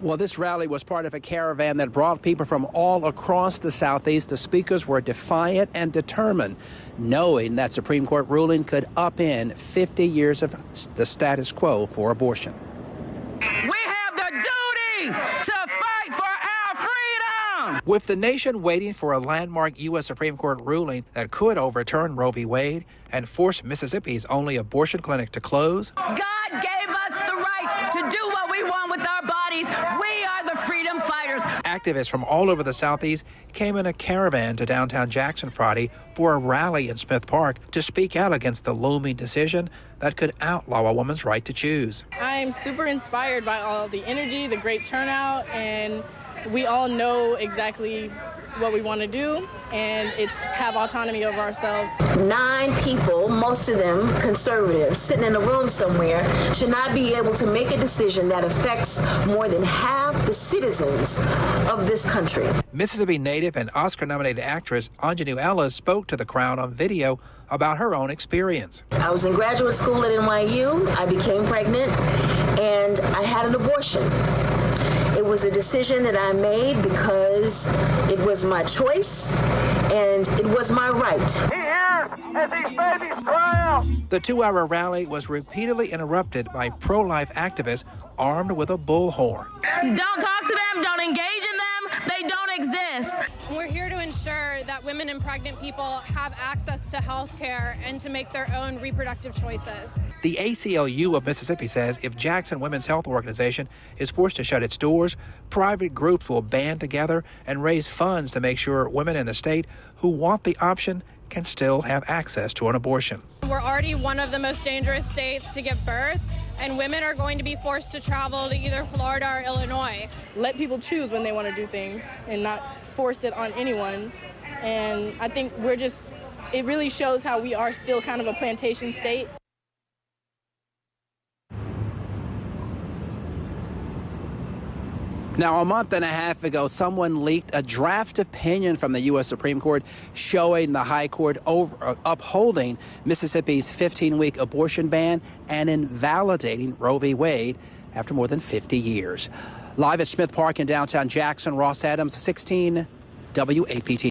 Well, this rally was part of a caravan that brought people from all across the Southeast. The speakers were defiant and determined, knowing that Supreme Court ruling could upend 50 years of the status quo for abortion. We have the duty to fight for our freedom! With the nation waiting for a landmark U.S. Supreme Court ruling that could overturn Roe v. Wade and force Mississippi's only abortion clinic to close, God gave us the right to do what we want with our bodies. We are the freedom fighters. activists from all over the Southeast came in a caravan to downtown Jackson Friday for a rally in Smith Park to speak out against the looming decision that could outlaw a woman's right to choose. I'm super inspired by all the energy, the great turnout, and we all know exactly what we want to do, and it's have autonomy over ourselves. 9 people, most of them conservatives, sitting in a room somewhere, should not be able to make a decision that affects more than half the citizens of this country. Mississippi native and Oscar-nominated actress Aunjanue Ellis spoke to the crowd on video about her own experience. I was in graduate school at NYU. I became pregnant, and I had an abortion. It was a decision that I made because it was my choice and it was my right. He hears as these babies cry out. The 2-hour rally was repeatedly interrupted by pro-life activists armed with a bullhorn. Don't talk to them, don't engage in them, they don't exist. We're here to ensure that women and pregnant people have access to health care and to make their own reproductive choices. The ACLU of Mississippi says if Jackson Women's Health Organization is forced to shut its doors, private groups will band together and raise funds to make sure women in the state who want the option can still have access to an abortion. We're already one of the most dangerous states to give birth, and women are going to be forced to travel to either Florida or Illinois. Let people choose when they want to do things and not force it on anyone. And I think it really shows how we are still kind of a plantation state. Now, a month and a half ago, someone leaked a draft opinion from the U.S. Supreme Court showing the High Court upholding Mississippi's 15-week abortion ban and invalidating Roe v. Wade after more than 50 years. Live at Smith Park in downtown Jackson, Ross Adams, 16 WAPT.